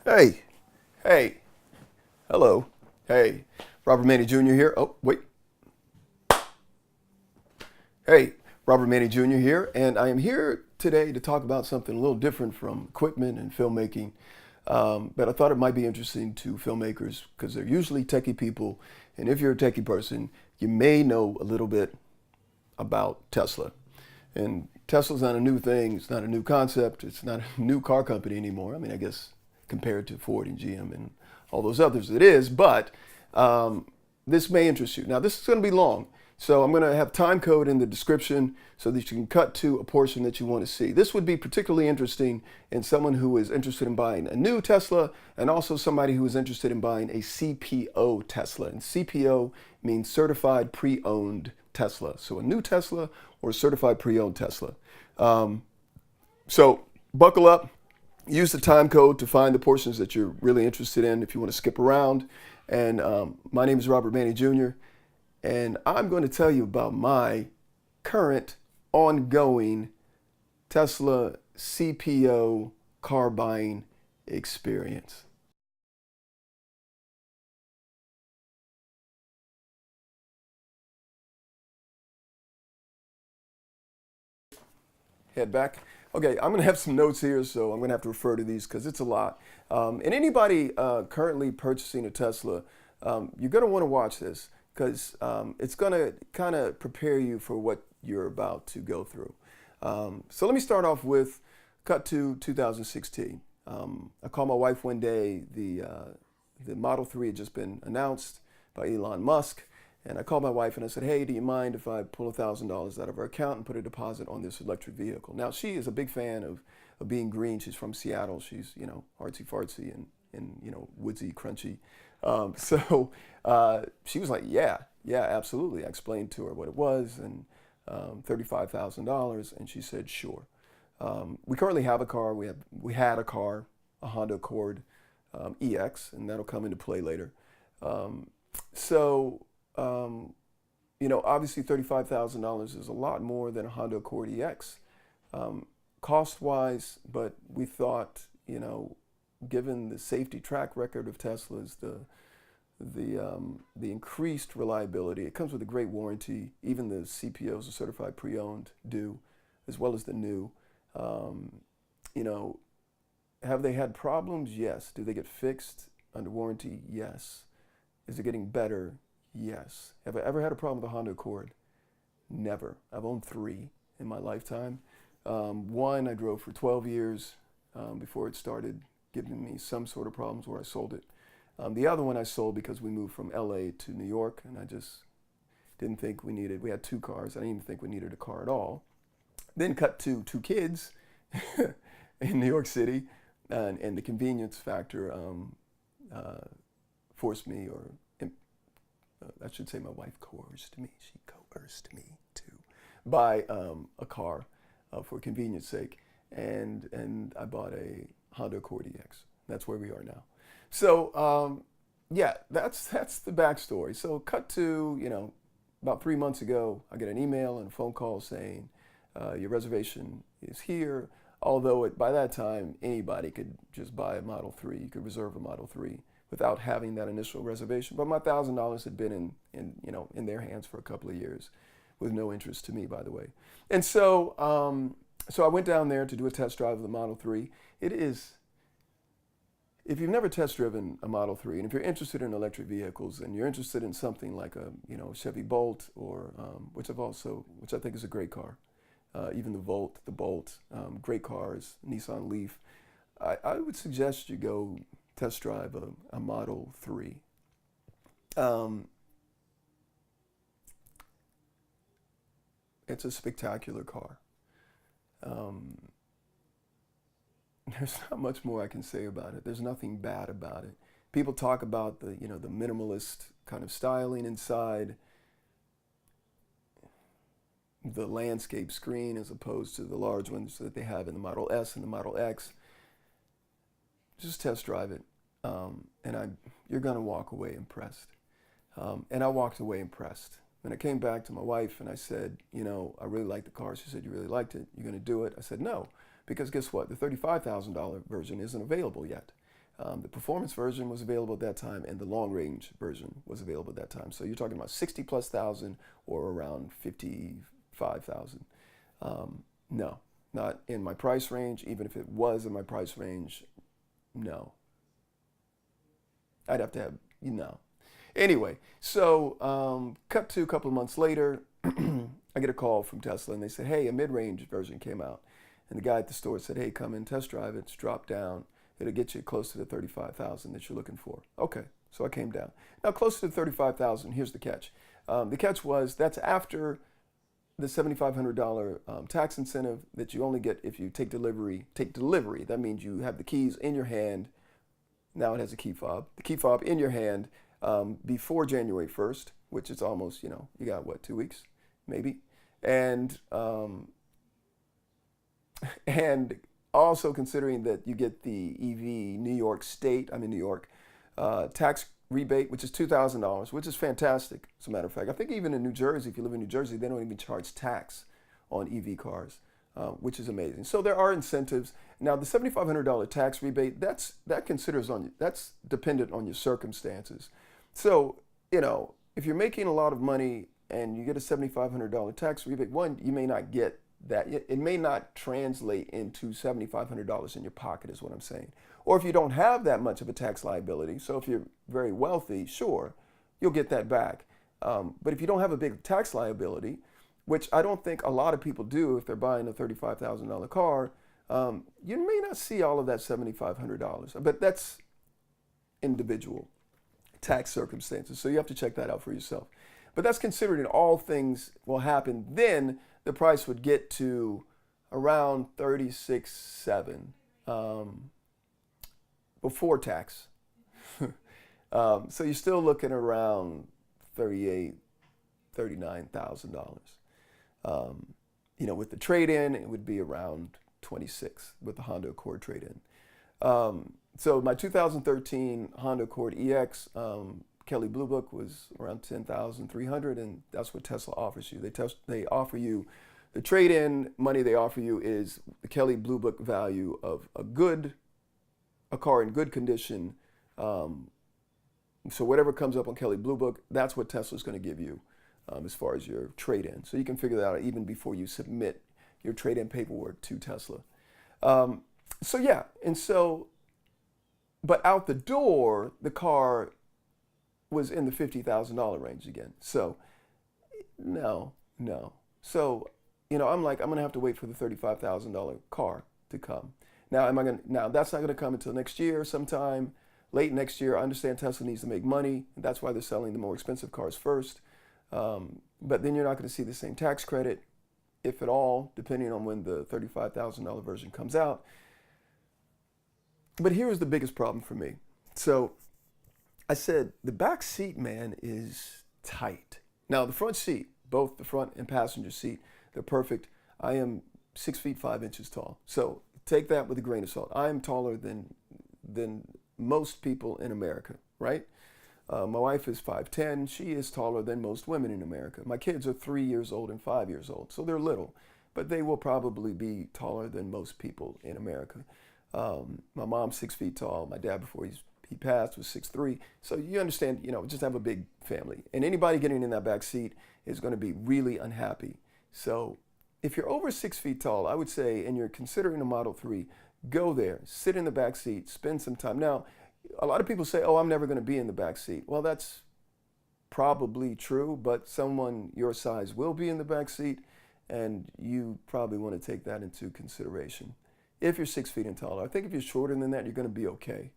Hey, hey, hello, hey, Robert Manny Jr. here. Oh, wait. Hey, Robert Manny Jr. here, and I am here today to talk about something a little different from equipment and filmmaking. But I thought it might be interesting to filmmakers because they're usually techie people, and if you're a techie person, you may know a little bit about Tesla. And Tesla's not a new thing, it's not a new concept, it's not a new car company anymore. I mean, I guess compared to Ford and GM and all those others, it is, but um, this may interest you. Now, this is going to be long, so I'm going to have time code in the description so that you can cut to a portion that you want to see. This would be particularly interesting in someone who is interested in buying a new Tesla and also somebody who is interested in buying a CPO Tesla. And CPO means Certified Pre-Owned Tesla. So a new Tesla or a certified pre-owned Tesla. Um, so buckle up, use the time code to find the portions that you're really interested in if you want to skip around. And my name is Robert Manny Jr. And I'm going to tell you about my current ongoing Tesla CPO car buying experience. Head back. Okay, I'm going to have some notes here, so I'm going to have to refer to these because it's a lot. And anybody currently purchasing a Tesla, you're going to want to watch this because it's going to kind of prepare you for what you're about to go through. So let me start off with cut to 2016. I called my wife one day. The Model 3 had just been announced by Elon Musk. And I called my wife and I said, hey, do you mind if I pull $1,000 out of our account and put a deposit on this electric vehicle? Now, she is a big fan of being green. She's from Seattle. She's, artsy fartsy and woodsy, crunchy. She was like, yeah, absolutely. I explained to her what it was and $35,000. And she said, sure. We currently have a car. We had a car, a Honda Accord EX, and that'll come into play later. Um, so, obviously $35,000 is a lot more than a Honda Accord EX, cost-wise, but we thought, given the safety track record of Teslas, the increased reliability, it comes with a great warranty. Even the CPOs, the certified pre-owned, do, as well as the new. Um, you know, have they had problems? Yes. Do they get fixed under warranty? Yes. Is it getting better? Yes. Have I ever had a problem with a Honda Accord? Never. I've owned three in my lifetime. One I drove for 12 years before it started giving me some sort of problems where I sold it. The other one I sold because we moved from LA to New York and I just didn't think we had two cars. I didn't even think we needed a car at all. Then cut to two kids in New York City and the convenience factor uh, forced me, or I should say my wife coerced me. She coerced me to buy a car for convenience sake, and I bought a Honda Accord EX. That's where we are now. So yeah, that's the backstory. So cut to about 3 months ago, I get an email and a phone call saying your reservation is here. Although by that time anybody could just buy a Model 3, you could reserve a Model 3 without having that initial reservation. But my $1,000 had been in their hands for a couple of years, with no interest to me, by the way. And so I went down there to do a test drive of the Model 3. It is, if you've never test driven a Model 3, and if you're interested in electric vehicles, and you're interested in something like a Chevy Bolt, or which I think is a great car, even the Bolt, great cars, Nissan Leaf. I would suggest you go test drive a Model 3. Um, it's a spectacular car. Um, there's not much more I can say about it. There's nothing bad about it. People talk about the minimalist kind of styling inside, the landscape screen as opposed to the large ones that they have in the Model S and the Model X. Just test drive it, you're gonna walk away impressed. And I walked away impressed. When I came back to my wife and I said, I really like the car. She said, you really liked it. You're gonna do it? I said, no, because guess what? The $35,000 version isn't available yet. The performance version was available at that time, and the long range version was available at that time. So you're talking about 60 plus thousand or around 55,000. No, not in my price range. Even if it was in my price range, no. I'd have to have, Anyway, so cut to a couple of months later, I get a call from Tesla, and they said, hey, a mid-range version came out. And the guy at the store said, hey, come in, test drive it. It's dropped down. It'll get you close to the 35,000 that you're looking for. Okay, so I came down. Now, close to the 35,000, here's the catch. The catch was that's after the $7,500 tax incentive that you only get if you take delivery. That means you have the keys in your hand. Now it has a key fob. The key fob in your hand before January 1st, which is almost, you got what, 2 weeks, maybe? And also considering that you get the EV New York State, I'm in New York, tax rebate, which is $2,000, which is fantastic, as a matter of fact. I think even in New Jersey, if you live in New Jersey, they don't even charge tax on EV cars, which is amazing. So there are incentives. Now, the $7,500 tax rebate, that's dependent on your circumstances. So, if you're making a lot of money and you get a $7,500 tax rebate, one, you may not get that. It may not translate into $7,500 in your pocket is what I'm saying. Or if you don't have that much of a tax liability, so if you're very wealthy, sure, you'll get that back. But if you don't have a big tax liability, which I don't think a lot of people do if they're buying a $35,000 car, you may not see all of that $7,500. But that's individual tax circumstances, so you have to check that out for yourself. But that's considering all things will happen. Then the price would get to around $36,700 before tax. So you're still looking around $38,000, $39,000. With the trade-in, it would be around $26,000 with the Honda Accord trade-in. So my 2013 Honda Accord EX, Kelley Blue Book was around $10,300, and that's what Tesla offers you. They offer you the trade-in money. They offer you is the Kelley Blue Book value of a car in good condition. So whatever comes up on Kelley Blue Book, that's what Tesla's going to give you as far as your trade-in. So you can figure that out even before you submit your trade-in paperwork to Tesla. But out the door, the car was in the $50,000 range again. So no. So, I'm like, I'm going to have to wait for the $35,000 car to come. Now, that's not going to come until next year sometime, late next year. I understand Tesla needs to make money, and that's why they're selling the more expensive cars first. But then you're not going to see the same tax credit, if at all, depending on when the $35,000 version comes out. But here's the biggest problem for me. So I said, the back seat, man, is tight. Now, the front seat, both the front and passenger seat, they're perfect. I am 6 feet 5 inches tall. So take that with a grain of salt. I am taller than most people in America, right? My wife is 5'10". She is taller than most women in America. My kids are 3 years old and 5 years old, so they're little, but they will probably be taller than most people in America. My mom's 6 feet tall. My dad, before he passed, was 6'3". So you understand, just have a big family. And anybody getting in that back seat is going to be really unhappy. So if you're over 6 feet tall, I would say, and you're considering a Model 3, go there, sit in the back seat, spend some time. Now, a lot of people say, oh, I'm never going to be in the back seat. Well, that's probably true, but someone your size will be in the back seat, and you probably want to take that into consideration. If you're 6 feet and taller, I think if you're shorter than that, you're going to be okay.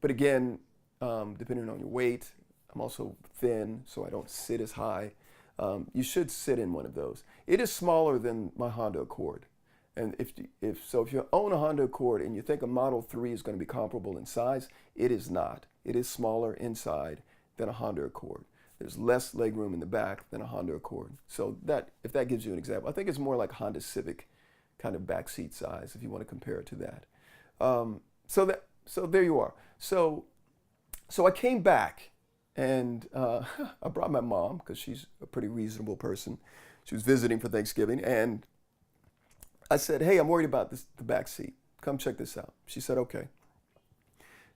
But again, depending on your weight, I'm also thin, so I don't sit as high. You should sit in one of those. It is smaller than my Honda Accord. And if you own a Honda Accord and you think a Model 3 is going to be comparable in size, it is not. It is smaller inside than a Honda Accord. There's less legroom in the back than a Honda Accord. So if that gives you an example, I think it's more like Honda Civic kind of back seat size if you want to compare it to that. So there you are. So I came back and I brought my mom because she's a pretty reasonable person. She was visiting for Thanksgiving, and I said, hey, I'm worried about the back seat. Come check this out. She said, okay.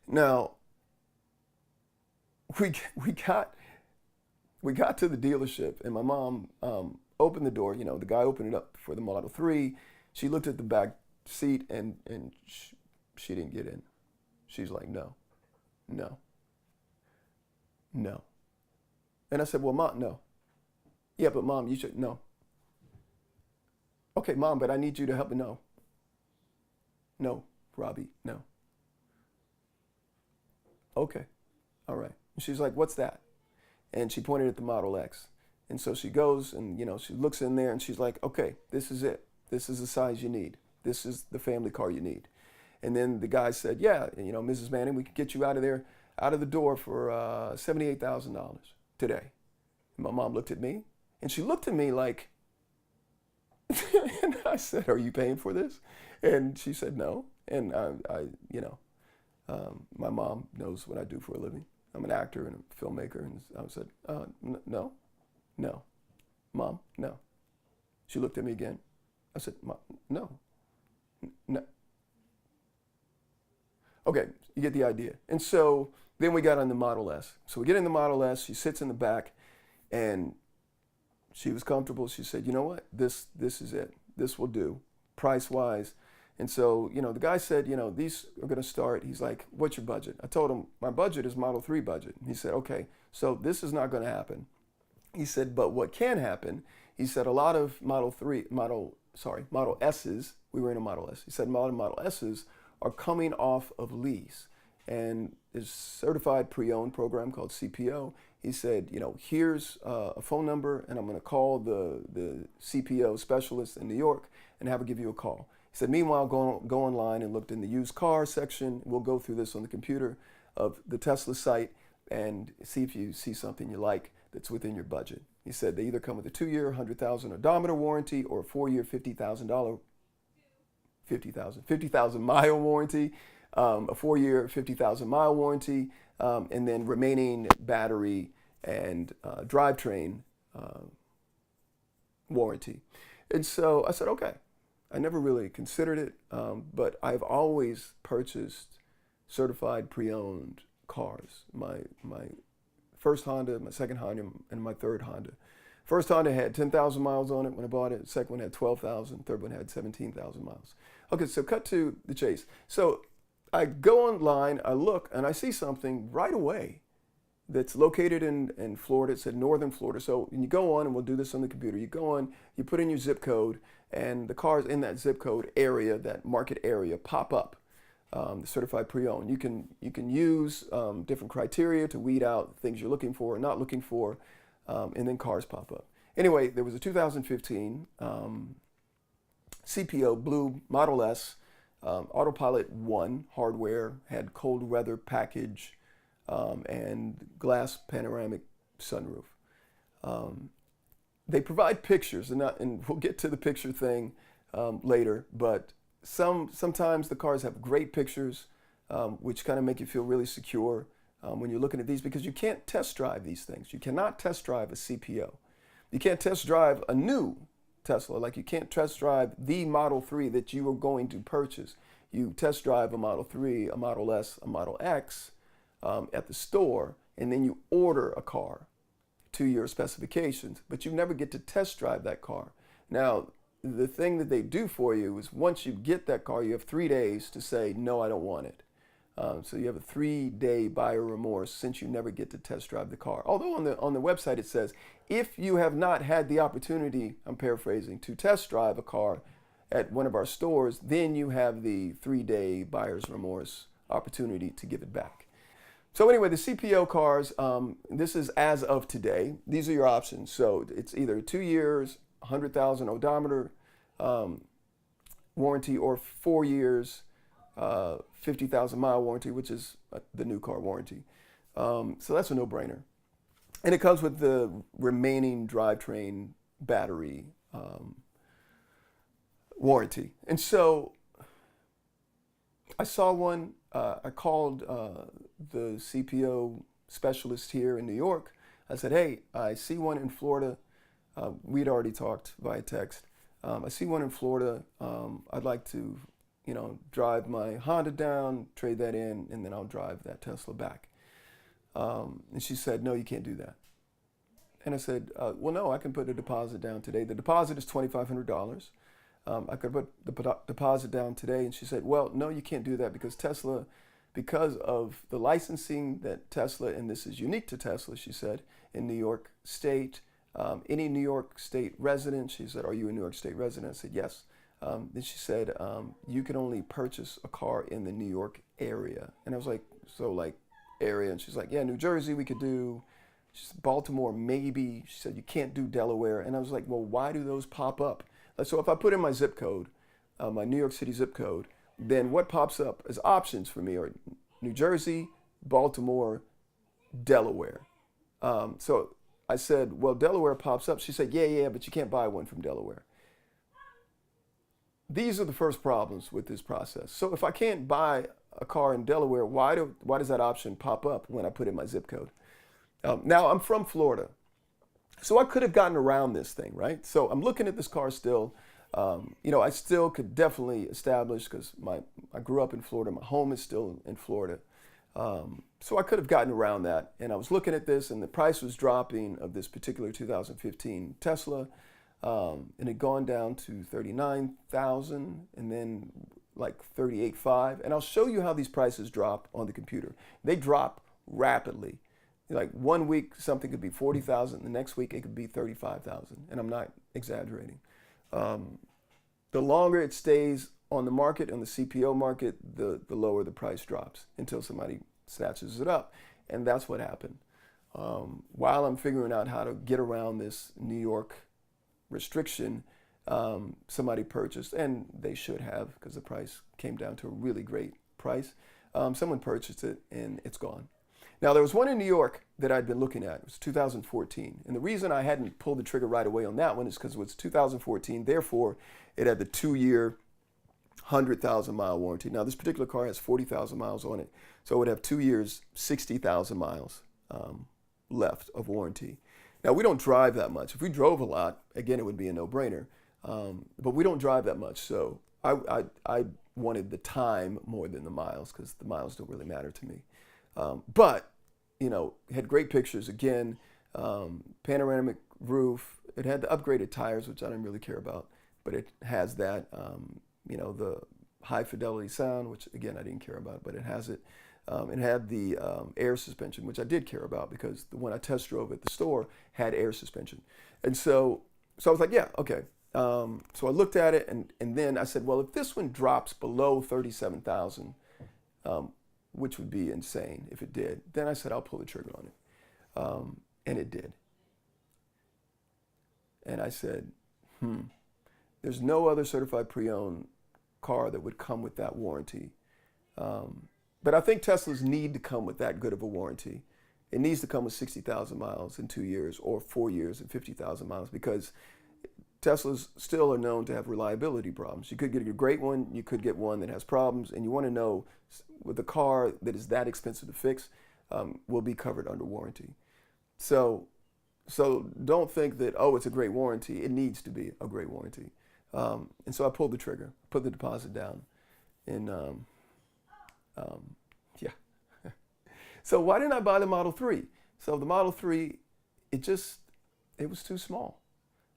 Now, we, we got we got to the dealership, and my mom opened the door. You know, the guy opened it up for the Model 3. She looked at the back seat, and she didn't get in. She's like, no, no, no. And I said, well, Mom, no. Yeah, but Mom, you should, no. Okay, Mom, but I need you to help me. No, no, Robbie, no. Okay, all right. And she's like, what's that? And she pointed at the Model X. And so she goes and, you know, she looks in there and she's like, okay, this is it. This is the size you need. This is the family car you need. And then the guy said, yeah, you know, Mrs. Manning, we could get you out of there, out of the door for $78,000 today. And my mom looked at me and she looked at me like, and I said, are you paying for this? And she said, no. And you know, my mom knows what I do for a living. I'm an actor and a filmmaker. And I said, no, no, Mom, no. She looked at me again. I said, Mom, no, no. Okay, you get the idea. And so then we got on the Model S. So we get in the Model S, she sits in the back, and she was comfortable. She said, you know what, this is it. This will do, price-wise. And so, you know, the guy said, you know, these are going to start. He's like, what's your budget? I told him, my budget is Model 3 budget. He said, okay, so this is not going to happen. He said, but what can happen, he said, a lot of Model S's, we were in a Model S. He said, Model S's are coming off of lease. And his certified pre-owned program called CPO, he said, you know, here's a phone number, and I'm going to call the CPO specialist in New York and have her give you a call. He said, meanwhile, go online and look in the used car section. We'll go through this on the computer of the Tesla site and see if you see something you like that's within your budget. He said they either come with a 2-year, 100,000 odometer warranty or a 4-year, $50,000 mile warranty, a 4-year, 50,000 mile warranty, and then remaining battery and drivetrain warranty. And so I said, okay. I never really considered it, but I've always purchased certified pre-owned cars. My first Honda, my second Honda, and my third Honda. First Honda had 10,000 miles on it when I bought it. The second one had 12,000. Third one had 17,000 miles. Okay, so cut to the chase. So I go online, I look, and I see something right away that's located in Florida. It said Northern Florida. So when you go on, and we'll do this on the computer, you go on, you put in your zip code, and the cars in that zip code area, that market area, pop up. The certified pre-owned. You can use different criteria to weed out things you're looking for or not looking for, and then cars pop up. Anyway, there was a 2015 CPO Blue Model S, Autopilot 1 hardware, had cold weather package, and glass panoramic sunroof. They provide pictures, and we'll get to the picture thing later, but sometimes the cars have great pictures, which kind of make you feel really secure when you're looking at these, because you can't test drive these things. You cannot test drive a CPO. You can't test drive a new Tesla, like you can't test drive the Model 3 that you are going to purchase. You test drive a Model 3, a Model S, a Model X at the store, and then you order a car to your specifications, but you never get to test drive that car. Now, the thing that they do for you is once you get that car, you have 3 days to say, no, I don't want it. So you have a 3-day buyer remorse since you never get to test drive the car. Although on the website it says, if you have not had the opportunity, I'm paraphrasing, to test drive a car at one of our stores, then you have the 3-day buyer's remorse opportunity to give it back. So anyway, the CPO cars, this is as of today. These are your options. So it's either 2 years, 100,000 odometer warranty, or 4 years, 50,000 mile warranty, which is the new car warranty. So that's a no-brainer. And it comes with the remaining drivetrain battery warranty. And so I saw one. I called the CPO specialist here in New York. I said, hey, I see one in Florida. We'd already talked via text. I see one in Florida. I'd like to drive my Honda down, trade that in, and then I'll drive that Tesla back. And she said, no, you can't do that. And I said, well, no, I can put a deposit down today. The deposit is $2,500. I could put the deposit down today. And she said, well, no, you can't do that because Tesla, because of the licensing that Tesla, and this is unique to Tesla, she said, in New York State, any New York State resident, she said, are you a New York State resident? I said, yes. Then she said, you can only purchase a car in the New York area. And I was like, so like area? And she's like, yeah, New Jersey we could do. She said, Baltimore maybe. She said, you can't do Delaware. And I was like, well, why do those pop up? So if I put in my zip code, my New York City zip code, then what pops up as options for me are New Jersey, Baltimore, Delaware. So I said, well, Delaware pops up. She said, yeah, but you can't buy one from Delaware. These are the first problems with this process. So if I can't buy a car in Delaware, why does that option pop up when I put in my zip code? Now, I'm from Florida, so I could have gotten around this thing, right? So I'm looking at this car still. I still could definitely establish, because I grew up in Florida, my home is still in Florida. So I could have gotten around that. And I was looking at this, and the price was dropping of this particular 2015 Tesla. And it gone down to 39,000 and then like 38.5. And I'll show you how these prices drop on the computer. They drop rapidly. Like 1 week, something could be 40,000. The next week, it could be 35,000. And I'm not exaggerating. The longer it stays on the market, on the CPO market, the lower the price drops until somebody snatches it up. And that's what happened. While I'm figuring out how to get around this New York restriction, somebody purchased, and they should have, because the price came down to a really great price. Someone purchased it and it's gone. Now, there was one in New York that I'd been looking at. It was 2014. And the reason I hadn't pulled the trigger right away on that one is because it was 2014. Therefore, it had the 2-year, 100,000 mile warranty. Now, this particular car has 40,000 miles on it. So it would have 2 years, 60,000 miles left of warranty. Now, we don't drive that much. If we drove a lot, again, it would be a no-brainer. But we don't drive that much. So I wanted the time more than the miles, because the miles don't really matter to me. But, it had great pictures. Again, panoramic roof. It had the upgraded tires, which I didn't really care about. But it has that, the high fidelity sound, which, again, I didn't care about, but it has it. It had the air suspension, which I did care about, because the one I test drove at the store had air suspension. And so I was like, yeah, okay. So I looked at it, and then I said, well, if this one drops below 37,000, which would be insane if it did, then I said, I'll pull the trigger on it. And it did. And I said, there's no other certified pre-owned car that would come with that warranty. But I think Teslas need to come with that good of a warranty. It needs to come with 60,000 miles in 2 years, or 4 years and 50,000 miles, because Teslas still are known to have reliability problems. You could get a great one, you could get one that has problems, and you want to know with a car that is that expensive to fix, will be covered under warranty. So don't think that, oh, it's a great warranty. It needs to be a great warranty. And so I pulled the trigger, put the deposit down, and yeah. So why didn't I buy the Model 3? So the Model 3, it was too small.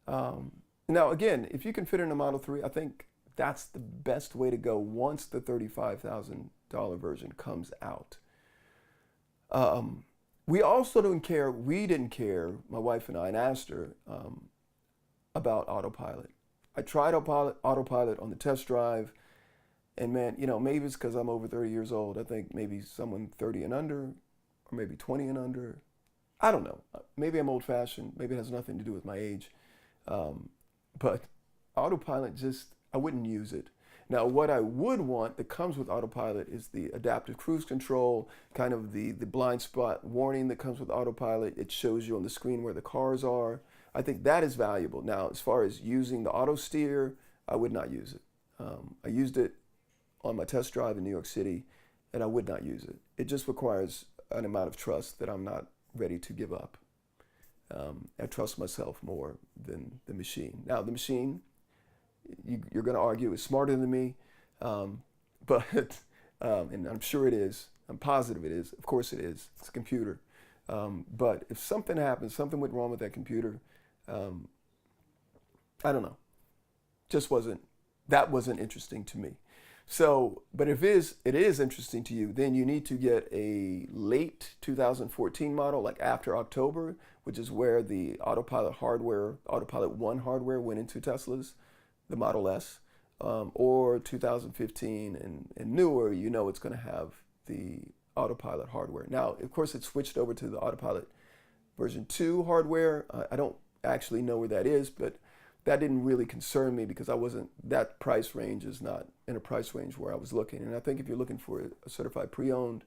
Now, again, if you can fit in a Model 3, I think that's the best way to go once the $35,000 version comes out. We didn't care, my wife and I, and asked her about Autopilot. I tried Autopilot on the test drive, and man, maybe it's because I'm over 30 years old. I think maybe someone 30 and under, or maybe 20 and under. I don't know. Maybe I'm old-fashioned. Maybe it has nothing to do with my age. But Autopilot, I wouldn't use it. Now, what I would want that comes with Autopilot is the adaptive cruise control, kind of the blind spot warning that comes with Autopilot. It shows you on the screen where the cars are. I think that is valuable. Now, as far as using the auto steer, I would not use it. I used it on my test drive in New York City, and I would not use it. It just requires an amount of trust that I'm not ready to give up. I trust myself more than the machine. Now, the machine, you're going to argue, is smarter than me. Um, but and I'm sure it is. I'm positive it is. Of course it is. It's a computer. But if something happens, something went wrong with that computer, um, I don't know. Just wasn't that wasn't interesting to me. So, but if it is interesting to you, then you need to get a late 2014 model, like after October, which is where the Autopilot hardware, Autopilot One hardware went into Teslas, the Model S, or 2015 and newer. You know it's going to have the Autopilot hardware. Now, of course, it switched over to the Autopilot version 2 hardware. I don't actually know where that is, but that didn't really concern me because I wasn't, that price range is not in a price range where I was looking. And I think if you're looking for a certified pre-owned,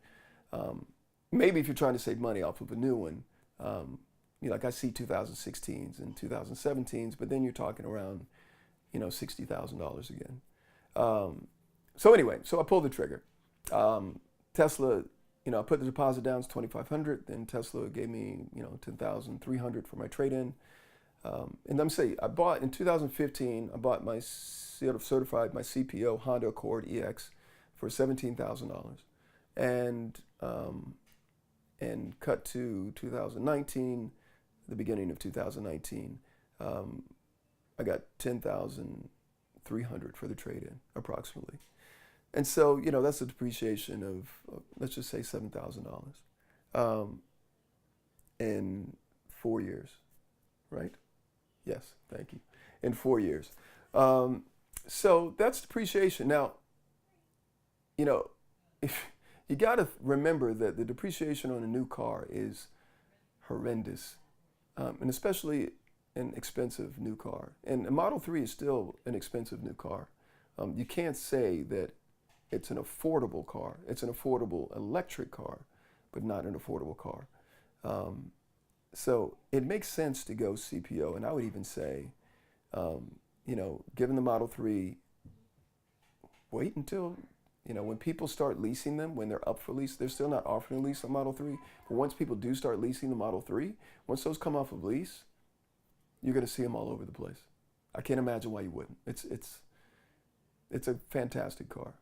maybe if you're trying to save money off of a new one, like I see 2016s and 2017s, but then you're talking around, $60,000 again. So anyway, so I pulled the trigger. Tesla, I put the deposit down, it's $2,500. Then Tesla gave me, $10,300 for my trade-in. And I'm saying, I bought in 2015, I bought my certified, my CPO Honda Accord EX for $17,000. And cut to 2019, the beginning of 2019, I got $10,300 for the trade-in, approximately. And so, that's a depreciation of let's just say $7,000 in 4 years, right? Yes, thank you. In 4 years. So that's depreciation. Now, if you got to remember that the depreciation on a new car is horrendous, and especially an expensive new car. And a Model 3 is still an expensive new car. You can't say that it's an affordable car. It's an affordable electric car, but not an affordable car. So it makes sense to go CPO. And I would even say, given the Model 3, wait until, when people start leasing them, when they're up for lease, they're still not offering a lease on Model 3. But once people do start leasing the Model 3, once those come off of lease, you're going to see them all over the place. I can't imagine why you wouldn't. It's a fantastic car,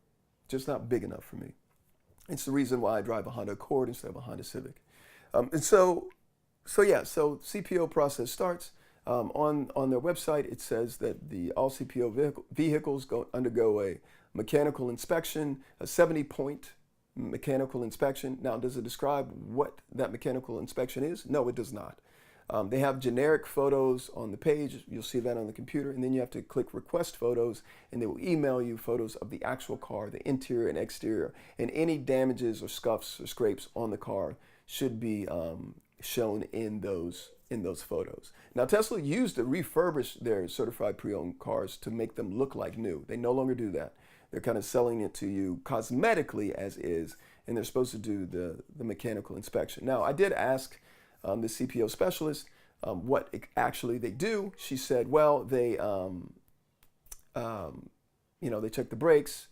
just not big enough for me. It's the reason why I drive a Honda Accord instead of a Honda Civic. And so CPO process starts. On their website, it says that all CPO vehicles undergo a mechanical inspection, a 70-point mechanical inspection. Now, does it describe what that mechanical inspection is? No, it does not. They have generic photos on the page. You'll see that on the computer. And then you have to click request photos, and they will email you photos of the actual car, the interior and exterior. And any damages or scuffs or scrapes on the car should be shown in those photos. Now, Tesla used to refurbish their certified pre-owned cars to make them look like new. They no longer do that. They're kind of selling it to you cosmetically as is, and they're supposed to do the mechanical inspection. Now, I did ask the CPO specialist what actually they do. She said, well, they check the brakes,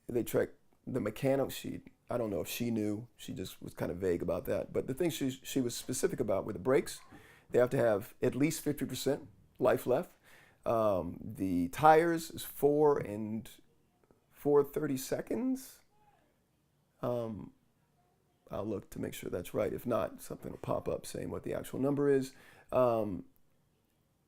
they check the mechanics. I don't know if she knew. She just was kind of vague about that. But the things she was specific about were the brakes. They have to have at least 50% life left. The tires is 4 and 4/32. I'll look to make sure that's right. If not, something will pop up saying what the actual number is.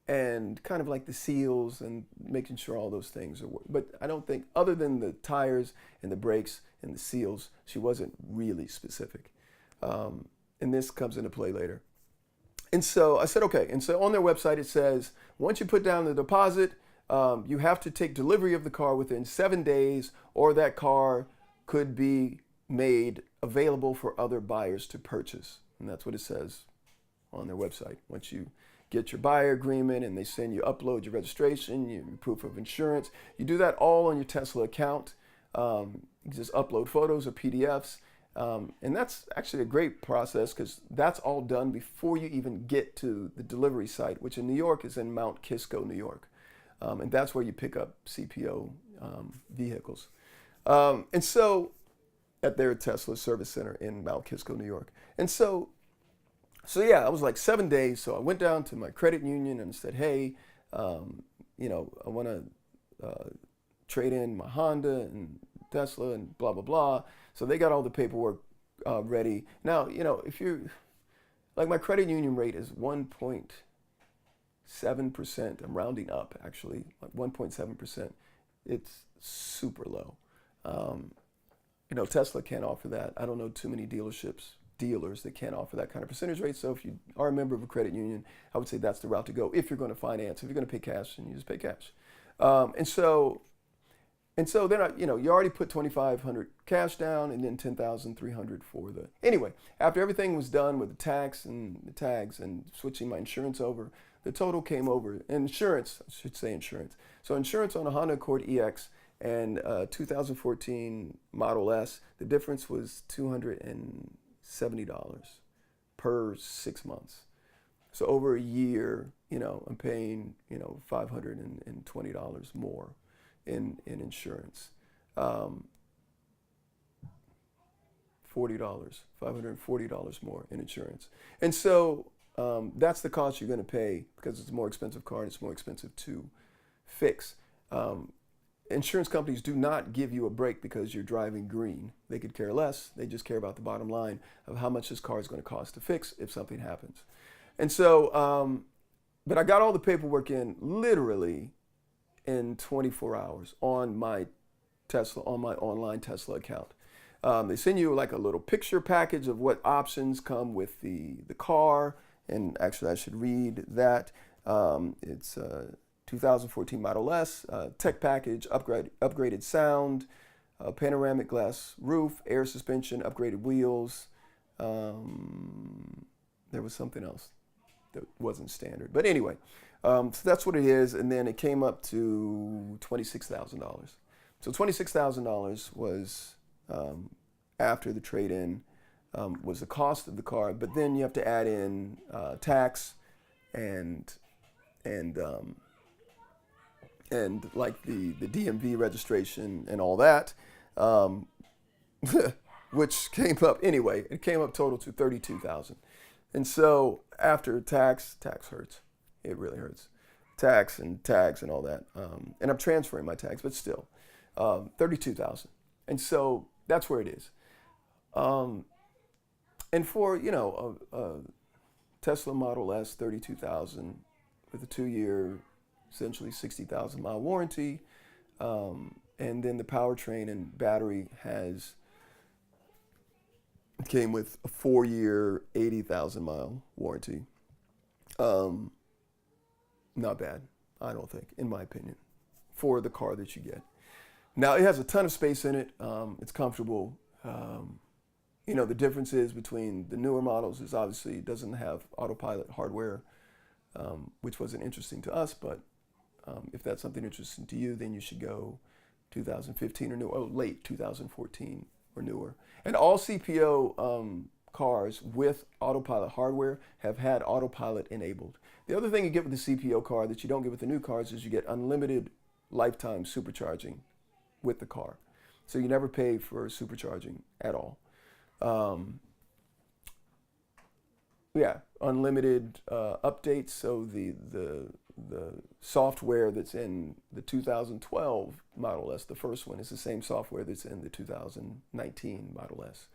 And kind of like the seals and making sure all those things are. But I don't think, other than the tires and the brakes and the seals, she wasn't really specific. And this comes into play later. And so I said, okay. And so on their website, it says, once you put down the deposit, you have to take delivery of the car within 7 days, or that car could be made available for other buyers to purchase. And that's what it says on their website. Once you get your buyer agreement and they send you, upload your registration, your proof of insurance, you do that all on your Tesla account. You just upload photos or PDFs. And that's actually a great process because that's all done before you even get to the delivery site, which in New York is in Mount Kisco, New York. And that's where you pick up CPO vehicles. And so at their Tesla service center in Mount Kisco, New York. And so yeah, I was like 7 days. So I went down to my credit union and said, hey, I want to trade in my Honda and Tesla and blah, blah, blah. So they got all the paperwork ready. Now, if you're, like my credit union rate is 1.7%. I'm rounding up actually, like 1.7%. It's super low. Tesla can't offer that. I don't know too many dealers that can't offer that kind of percentage rate. So if you are a member of a credit union, I would say that's the route to go. If you're going to finance, if you're going to pay cash, then you just pay cash. And so then you already put 2,500 cash down, and then 10,300 for the. Anyway, after everything was done with the tax and the tags and switching my insurance over, the total came over. Insurance, I should say insurance. So insurance on a Honda Accord EX and 2014 Model S, the difference was $270 per 6 months. So over a year, I'm paying, $520 more in insurance. $540 more in insurance. And so that's the cost you're going to pay because it's a more expensive car and it's more expensive to fix. Insurance companies do not give you a break because you're driving green. They could care less. They just care about the bottom line of how much this car is going to cost to fix if something happens. And so, but I got all the paperwork in literally in 24 hours on my Tesla, on my online Tesla account. They send you like a little picture package of what options come with the car. And actually I should read that. It's 2014 Model S, tech package, upgraded sound, panoramic glass roof, air suspension, upgraded wheels. There was something else that wasn't standard. But anyway, so that's what it is. And then it came up to $26,000. So $26,000 was after the trade-in was the cost of the car. But then you have to add in tax and like the DMV registration and all that, which came up anyway. It came up total to $32,000. And so after tax hurts. It really hurts. Tax and tags and all that. And I'm transferring my tags, but still, $32,000. And so that's where it is. And for a Tesla Model S, $32,000 with a 2-year, essentially 60,000 mile warranty, and then the powertrain and battery came with a 4-year, 80,000 mile warranty. Not bad, I don't think, in my opinion, for the car that you get. Now it has a ton of space in it. It's comfortable. The differences between the newer models is obviously it doesn't have Autopilot hardware, which wasn't interesting to us, but if that's something interesting to you, then you should go 2015 or newer, late 2014 or newer. And all CPO cars with Autopilot hardware have had Autopilot enabled. The other thing you get with the CPO car that you don't get with the new cars is you get unlimited lifetime supercharging with the car. So you never pay for supercharging at all. Unlimited updates. So the software that's in the 2012 Model S, the first one, is the same software that's in the 2019 Model S,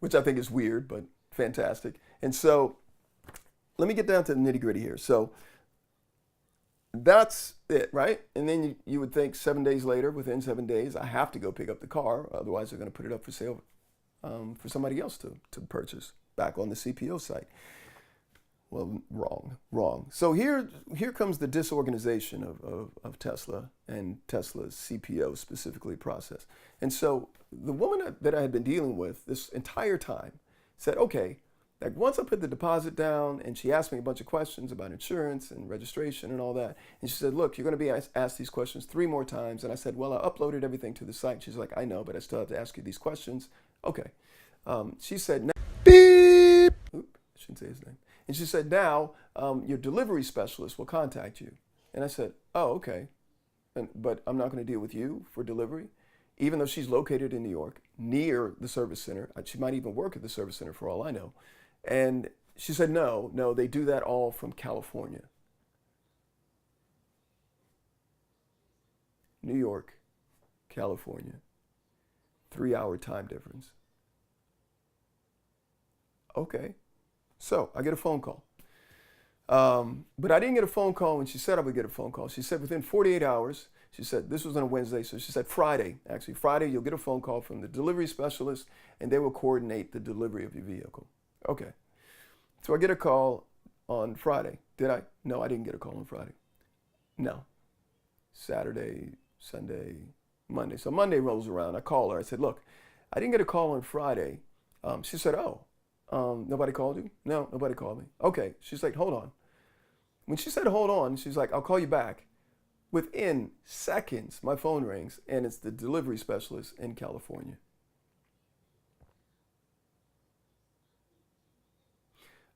which I think is weird, but fantastic. And so let me get down to the nitty gritty here. So that's it, right? And then you would think 7 days later, within 7 days, I have to go pick up the car. Otherwise, they're going to put it up for sale for somebody else to purchase back on the CPO site. Well, wrong. So here comes the disorganization of Tesla and Tesla's CPO, specifically process. And so the woman that I had been dealing with this entire time said, okay, like once I put the deposit down, and she asked me a bunch of questions about insurance and registration and all that. And she said, look, you're going to be asked these questions 3 more times. And I said, well, I uploaded everything to the site. She's like, I know, but I still have to ask you these questions. Okay. She said, beep. Oop, I shouldn't say his name. And she said, now your delivery specialist will contact you. And I said, oh, okay. But I'm not going to deal with you for delivery, even though she's located in New York, near the service center. She might even work at the service center for all I know. And she said, no, they do that all from California. New York, California. 3-hour time difference. Okay. So I get a phone call. But I didn't get a phone call when she said I would get a phone call. She said within 48 hours, she said, this was on a Wednesday, so she said Friday, actually Friday, you'll get a phone call from the delivery specialist and they will coordinate the delivery of your vehicle. Okay. So I get a call on Friday. Did I? No, I didn't get a call on Friday. No. Saturday, Sunday, Monday. So Monday rolls around. I call her. I said, look, I didn't get a call on Friday. She said, oh, nobody called you? No, nobody called me. Okay. She's like, hold on. When she said, hold on, she's like, I'll call you back. Within seconds, my phone rings and it's the delivery specialist in California.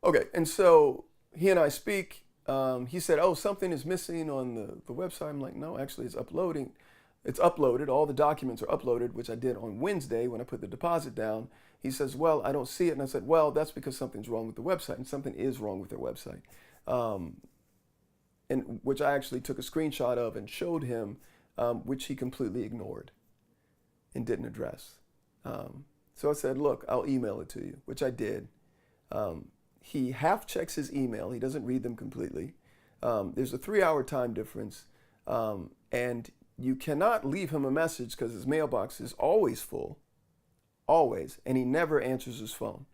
Okay. And so he and I speak. He said, oh, something is missing on the website. I'm like, no, actually it's uploading. It's uploaded. All the documents are uploaded, which I did on Wednesday when I put the deposit down. He says, well, I don't see it. And I said, well, that's because something's wrong with the website, and something is wrong with their website. And which I actually took a screenshot of and showed him, which he completely ignored and didn't address. So I said, look, I'll email it to you, which I did. He half checks his email. He doesn't read them completely. There's a 3-hour time difference. And you cannot leave him a message because his mailbox is always full, always, and he never answers his phone.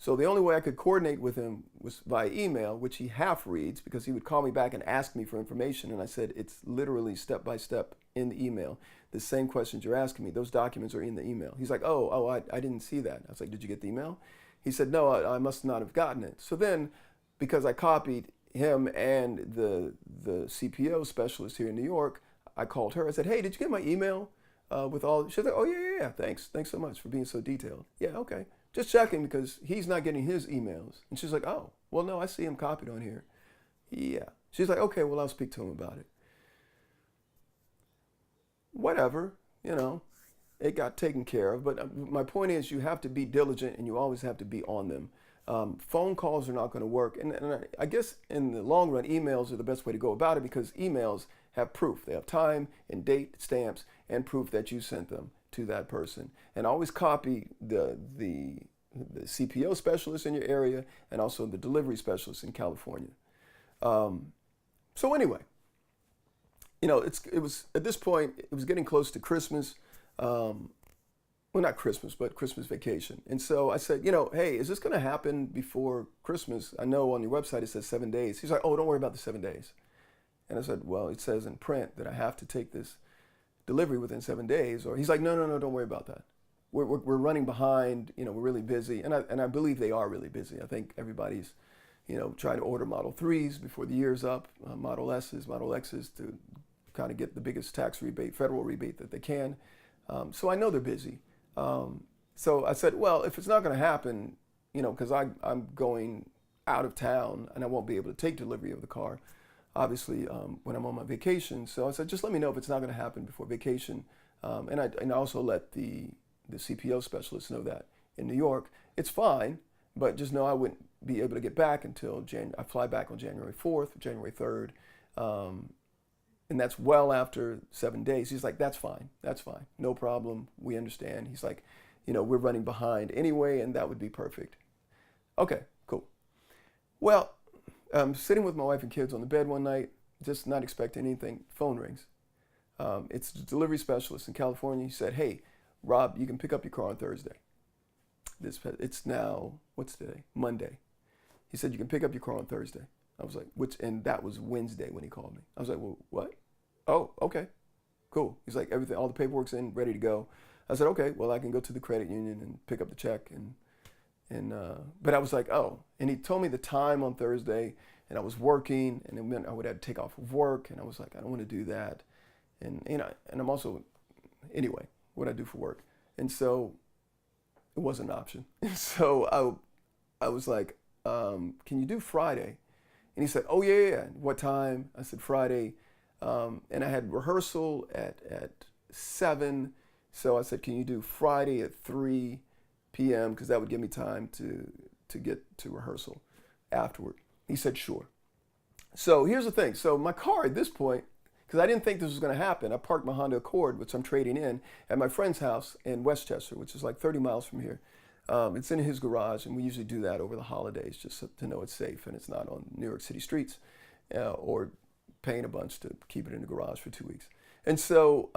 So the only way I could coordinate with him was via email, which he half reads because he would call me back and ask me for information. And I said, it's literally step by step in the email. The same questions you're asking me, those documents are in the email. He's like, I didn't see that. I was like, did you get the email? He said, no, I must not have gotten it. So then, because I copied him and the CPO specialist here in New York, I called her. I said, hey, did you get my email with all? She's like, oh, yeah. Thanks so much for being so detailed. Yeah, okay. Just checking because he's not getting his emails. And she's like, oh, well, no, I see him copied on here. Yeah. She's like, okay, well, I'll speak to him about it. Whatever, it got taken care of. But my point is you have to be diligent and you always have to be on them. Phone calls are not going to work. And I guess in the long run, emails are the best way to go about it because emails have proof. They have time and date stamps and proof that you sent them to that person. And always copy the CPO specialist in your area and also the delivery specialist in California. So anyway, it was at this point, it was getting close to Christmas. Well, not Christmas, but Christmas vacation. And so I said, hey, is this going to happen before Christmas? I know on your website it says 7 days. He's like, oh, don't worry about the 7 days. And I said, well, it says in print that I have to take this delivery within 7 days. Or he's like, no, don't worry about that. We're running behind. We're really busy. And I believe they are really busy. I think everybody's, trying to order Model 3s before the year's up, Model S's, Model X's to kind of get the biggest tax rebate, federal rebate that they can. So I know they're busy. So I said, well, if it's not going to happen, because I'm going out of town and I won't be able to take delivery of the car, obviously, when I'm on my vacation. So I said, just let me know if it's not going to happen before vacation. And I also let the CPO specialist know that in New York, it's fine, but just know I wouldn't be able to get back until I fly back on January 4th, January 3rd. And that's well after 7 days. He's like, that's fine. No problem. We understand. He's like, we're running behind anyway, and that would be perfect. Okay, cool. Well, I'm sitting with my wife and kids on the bed one night, just not expecting anything. Phone rings. It's the delivery specialist in California. He said, hey, Rob, you can pick up your car on Thursday. It's now, what's today? Monday. He said, you can pick up your car on Thursday. I was like, and that was Wednesday when he called me. I was like, well, what? Oh, okay, cool. He's like, everything, all the paperwork's in, ready to go. I said, okay, well, I can go to the credit union and pick up the check. But I was like, oh, and he told me the time on Thursday, and I was working, and it meant I would have to take off of work, and I was like, I don't want to do that. And I'm also, anyway, what I do for work. And so it wasn't an option. So I was like, can you do Friday? And he said, oh, yeah. What time? I said, Friday. And I had rehearsal at 7. So I said, can you do Friday at 3 p.m.? Because that would give me time to get to rehearsal afterward. He said, sure. So here's the thing. So my car at this point, because I didn't think this was going to happen. I parked my Honda Accord, which I'm trading in, at my friend's house in Westchester, which is like 30 miles from here. It's in his garage, and we usually do that over the holidays just to know it's safe and it's not on New York City streets, or paying a bunch to keep it in the garage for 2 weeks. And so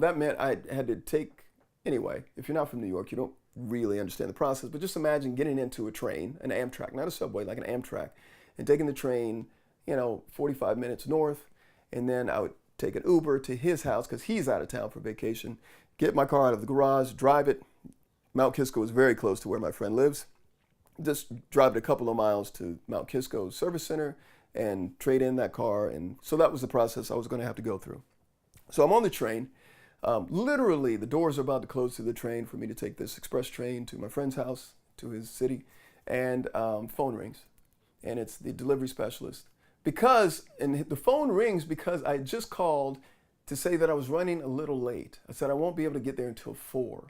that meant I had to take, anyway, if you're not from New York, you don't really understand the process, but just imagine getting into a train, an Amtrak, not a subway, like an Amtrak, and taking the train, 45 minutes north, and then I would take an Uber to his house because he's out of town for vacation, get my car out of the garage, drive it. Mount Kisco is very close to where my friend lives. Just drive it a couple of miles to Mount Kisco Service Center and trade in that car. And so that was the process I was going to have to go through. So I'm on the train. Literally, the doors are about to close to the train for me to take this express train to my friend's house, to his city, and phone rings. And it's the delivery specialist. And the phone rings because I just called to say that I was running a little late. I said I won't be able to get there until 4.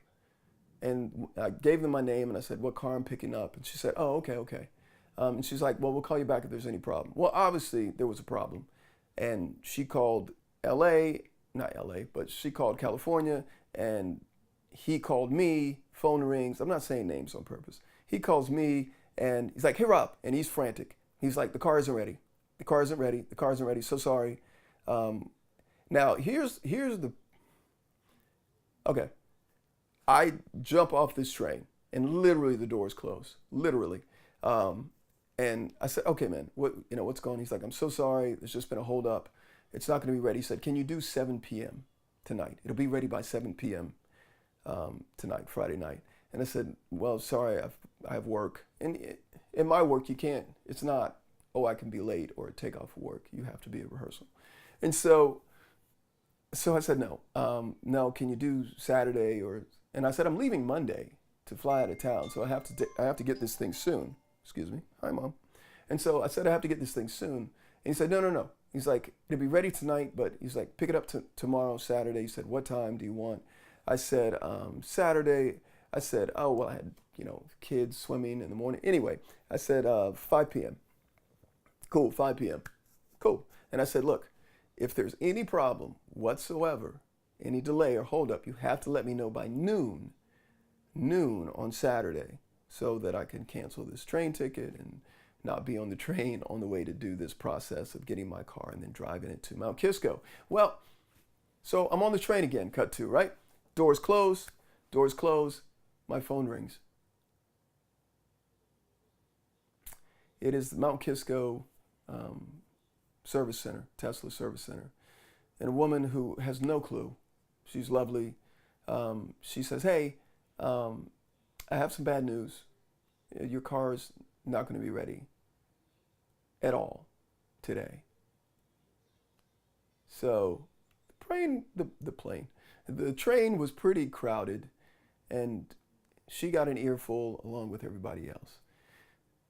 And I gave them my name and I said what car I'm picking up. And she said, oh, okay. And she's like, well, we'll call you back if there's any problem. Well, obviously there was a problem. And she called not LA, but she called California, and he called me, phone rings. I'm not saying names on purpose. He calls me and he's like, hey, Rob. And he's frantic. He's like, the car isn't ready. The car isn't ready. The car isn't ready. So sorry. Now here's the, okay. I jump off this train and literally the doors close, literally. And I said, okay, man, what's going on? He's like, I'm so sorry. There's just been a hold up. It's not going to be ready. He said, can you do 7 p.m. tonight? It'll be ready by 7 p.m. Tonight, Friday night. And I said, well, sorry, I have work. And in my work, you can't, it's not, oh, I can be late or take off work. You have to be at rehearsal. And so I said, no, can you do Saturday? And I said, I'm leaving Monday to fly out of town. So I have to get this thing soon. Excuse me. Hi, Mom. And so I said, I have to get this thing soon. And he said, no. He's like, it'll be ready tonight, but he's like, pick it up tomorrow, Saturday. He said, what time do you want? I said, Saturday. I said, oh, well, I had, kids swimming in the morning. Anyway, I said, 5 p.m. Cool, 5 p.m. Cool. And I said, look, if there's any problem whatsoever, any delay or holdup, you have to let me know by noon on Saturday so that I can cancel this train ticket and not be on the train on the way to do this process of getting my car and then driving it to Mount Kisco. Well, so I'm on the train again, cut to, right? Doors close, my phone rings. It is the Mount Kisco Service Center, Tesla Service Center. And a woman who has no clue, she's lovely, she says, hey, I have some bad news. Your car is not going to be ready at all today. So the train was pretty crowded, and she got an earful along with everybody else.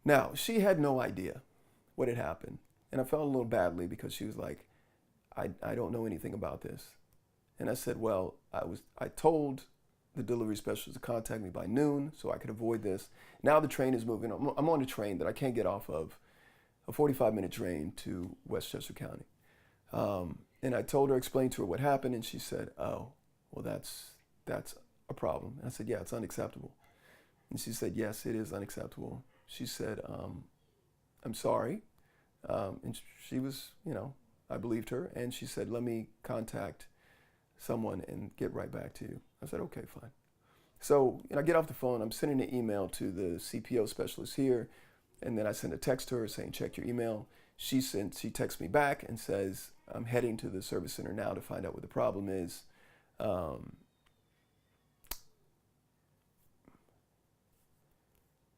Now, she had no idea what had happened, and I felt a little badly because she was like, I don't know anything about this. And I said, well, I told the delivery specialist to contact me by noon so I could avoid this. Now the train is moving. I'm on a train that I can't get off of, a 45-minute train to Westchester County. And I told her, explained to her what happened, and she said, oh, well, that's a problem. And I said, yeah, it's unacceptable. And she said, yes, it is unacceptable. She said, I'm sorry. And she was, I believed her. And she said, let me contact someone and get right back to you. I said, okay, fine. So I get off the phone. I'm sending an email to the CPO specialist here. And then I send a text to her saying, check your email. She texts me back and says, I'm heading to the service center now to find out what the problem is.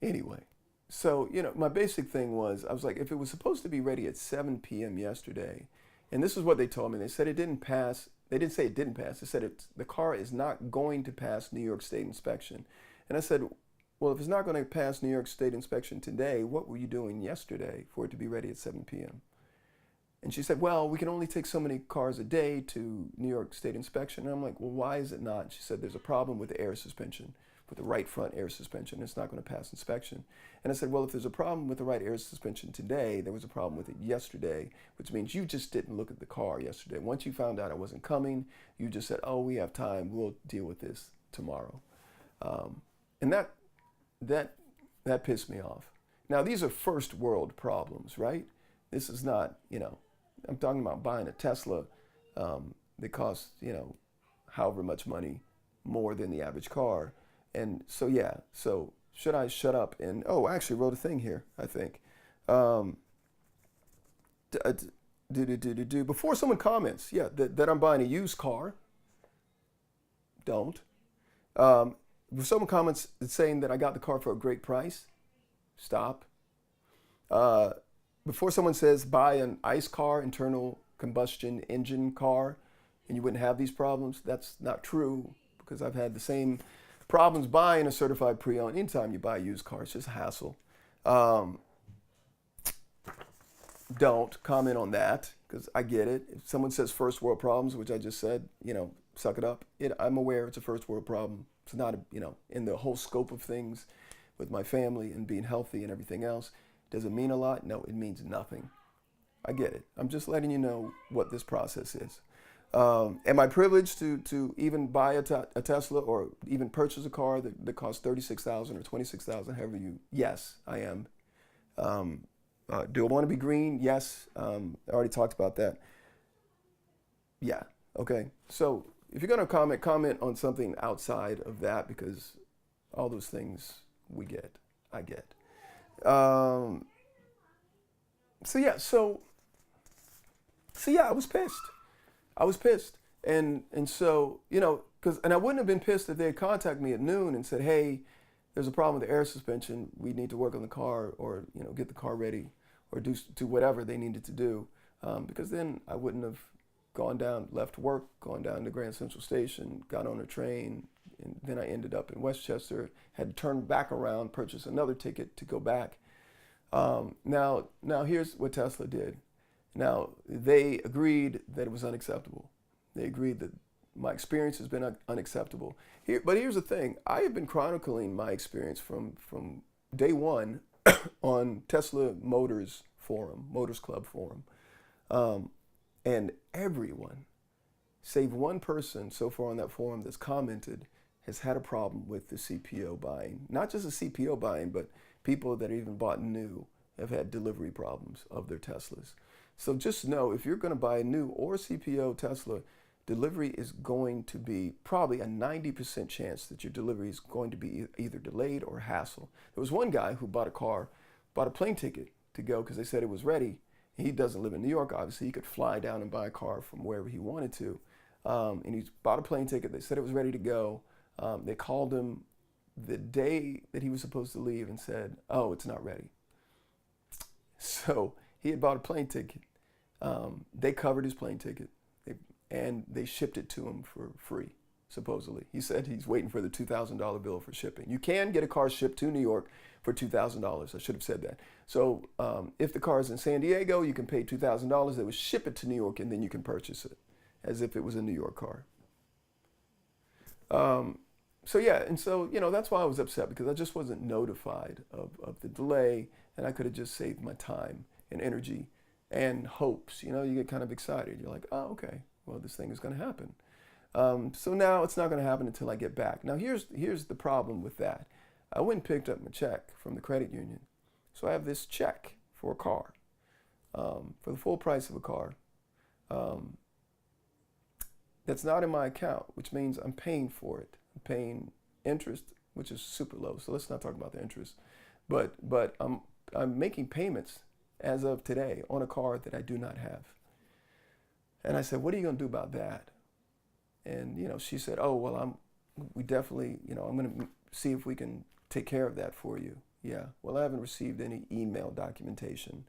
Anyway, so, my basic thing was, I was like, if it was supposed to be ready at 7 p.m. yesterday, and this is what they told me. They said it didn't pass. They didn't say it didn't pass. They said the car is not going to pass New York State inspection. And I said, well, if it's not going to pass New York State inspection today, what were you doing yesterday for it to be ready at 7 p.m.? And she said, well, we can only take so many cars a day to New York State inspection. And I'm like, well, why is it not? She said, there's a problem with the air suspension, with the right front air suspension. It's not going to pass inspection. And I said, well, if there's a problem with the right air suspension today, there was a problem with it yesterday, which means you just didn't look at the car yesterday. Once you found out I wasn't coming, you just said, oh, we have time. We'll deal with this tomorrow. And that pissed me off. Now, these are first world problems, right? This is not, I'm talking about buying a Tesla that costs, however much money more than the average car. And so, yeah, so should I shut up and, I actually wrote a thing here, I think. Before someone comments, that I'm buying a used car, don't. If someone comments saying that I got the car for a great price, stop. Before someone says buy an ICE car, internal combustion engine car, and you wouldn't have these problems, that's not true, because I've had the same problems buying a certified pre-owned. Anytime you buy a used car, it's just a hassle. Don't comment on that, because I get it. If someone says first world problems, which I just said, suck it up. I'm aware it's a first world problem. It's not, in the whole scope of things with my family and being healthy and everything else. Does it mean a lot? No, it means nothing. I get it. I'm just letting you know what this process is. Am I privileged to even buy a Tesla or even purchase a car that costs $36,000 or $26,000, however you? Yes, I am. Do I want to be green? Yes. I already talked about that. Yeah. Okay. So if you're going to comment on something outside of that, because all those things I get. I was pissed. And so, and I wouldn't have been pissed if they had contacted me at noon and said, hey, there's a problem with the air suspension. We need to work on the car, or, get the car ready, or do whatever they needed to do. Because then I wouldn't have left work, gone down to Grand Central Station, got on a train, and then I ended up in Westchester, had to turn back around, purchase another ticket to go back. Now here's what Tesla did. Now, they agreed that it was unacceptable. They agreed that my experience has been unacceptable. But here's the thing. I have been chronicling my experience from day one on Tesla Motors Club forum. And everyone, save one person so far on that forum that's commented, has had a problem with the CPO buying. Not just the CPO buying, but people that even bought new have had delivery problems of their Teslas. So just know, if you're going to buy a new or CPO Tesla, delivery is going to be probably a 90% chance that your delivery is going to be either delayed or hassle. There was one guy who bought a plane ticket to go because they said it was ready. He doesn't live in New York, obviously. He could fly down and buy a car from wherever he wanted to. And he bought a plane ticket. They said it was ready to go. They called him the day that he was supposed to leave and said, oh, it's not ready. So he had bought a plane ticket. They covered his plane ticket, and they shipped it to him for free, supposedly. He said he's waiting for the $2,000 bill for shipping. You can get a car shipped to New York for $2,000. I should have said that. So if the car is in San Diego, you can pay $2,000. They would ship it to New York, and then you can purchase it as if it was a New York car. That's why I was upset, because I just wasn't notified of the delay, and I could have just saved my time and energy and hopes. You get kind of excited. You're like, oh, okay, well, this thing is going to happen. So now it's not going to happen until I get back. Now, here's the problem with that. I went and picked up my check from the credit union. So I have this check for a car, for the full price of a car. That's not in my account, which means I'm paying for it. I'm paying interest, which is super low. So let's not talk about the interest. But I'm making payments as of today on a car that I do not have. And I said, what are you going to do about that? And, she said, oh, well, I'm going to see if we can take care of that for you. Yeah, well, I haven't received any email documentation.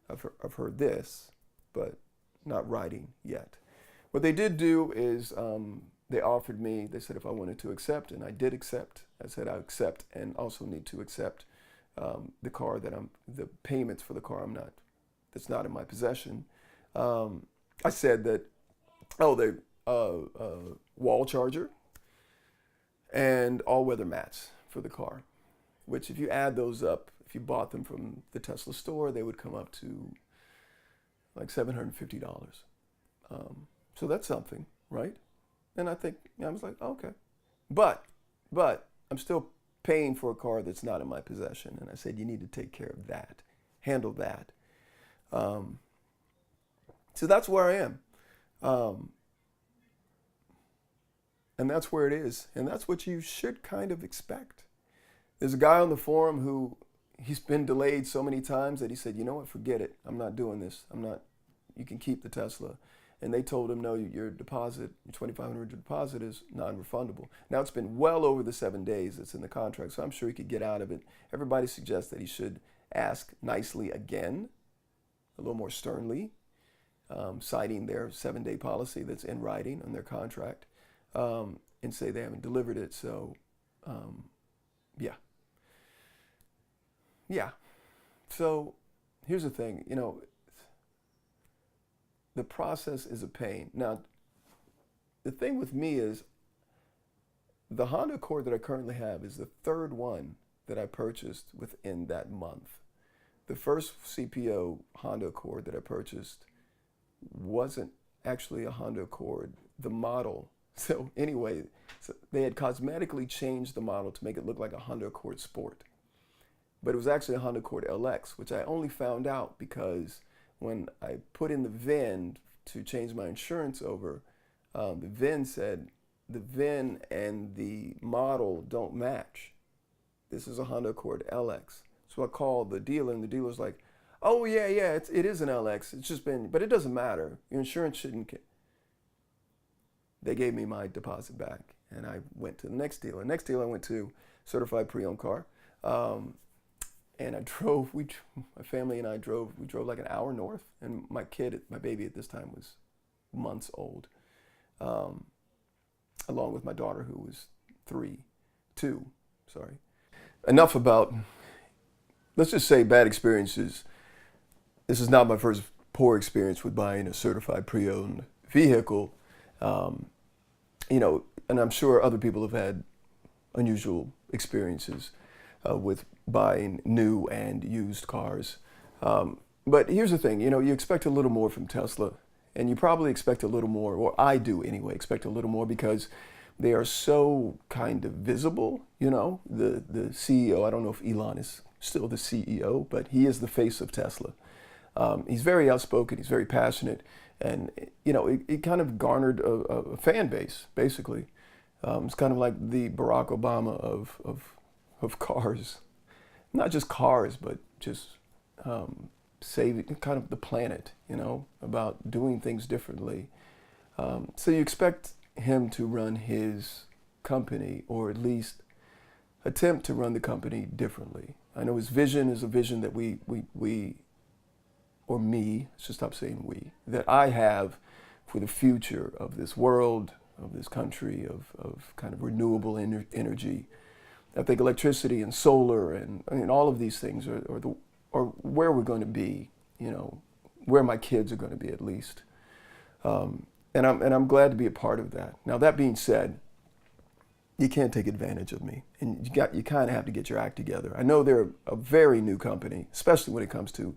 I've heard this, but not writing yet. What they did do is they offered me, they said if I wanted to accept, and I did accept. I said I accept and also need to accept the payments for the car that's not in my possession. I said that, oh, the wall charger and all-weather mats for the car, which if you add those up, if you bought them from the Tesla store, they would come up to like $750. So that's something, right? And I think, I was like, okay. But I'm still paying for a car that's not in my possession. And I said, you need to take care of that, handle that. So that's where I am. And that's where it is. And that's what you should kind of expect. There's a guy on the forum who he's been delayed so many times that he said, you know what, forget it. I'm not doing this. You can keep the Tesla. And they told him, no, your deposit, your $2,500 deposit is non-refundable. Now it's been well over the 7 days that's in the contract, so I'm sure he could get out of it. Everybody suggests that he should ask nicely again, a little more sternly, citing their 7-day policy that's in writing on their contract, and say they haven't delivered it. So, yeah. Yeah. So here's the thing, the process is a pain. Now, the thing with me is the Honda Accord that I currently have is the third one that I purchased within that month. The first CPO Honda Accord that I purchased wasn't actually a Honda Accord, the model. So anyway, they had cosmetically changed the model to make it look like a Honda Accord Sport. But it was actually a Honda Accord LX, which I only found out because when I put in the VIN to change my insurance over, the VIN said the VIN and the model don't match. This is a Honda Accord LX. So I called the dealer, and the dealer's like, oh, yeah, it is an LX. It's just been, but it doesn't matter. Your insurance shouldn't. They gave me my deposit back, and I went to the next dealer. Next dealer I went to, certified pre-owned car. And I drove, my family and I drove like an hour north, and my baby at this time was months old, along with my daughter who was 2. Enough about, let's just say, bad experiences. This is not my first poor experience with buying a certified pre-owned vehicle, and I'm sure other people have had unusual experiences with buying new and used cars. But here's the thing, you expect a little more from Tesla, and you probably expect a little more, or I do anyway, expect a little more because they are so kind of visible, the CEO, I don't know if Elon is still the CEO, but he is the face of Tesla. He's very outspoken, he's very passionate, and it kind of garnered a fan base, basically. It's kind of like the Barack Obama of cars. Not just cars, but just saving kind of the planet, about doing things differently. So you expect him to run his company, or at least attempt to run the company differently. I know his vision is a vision that we or me, let's just stop saying we, that I have for the future of this world, of this country, of kind of renewable energy. I think electricity and solar and all of these things are where we're going to be, where my kids are going to be at least. And I'm glad to be a part of that. Now, that being said, you can't take advantage of me, and you kind of have to get your act together. I know they're a very new company, especially when it comes to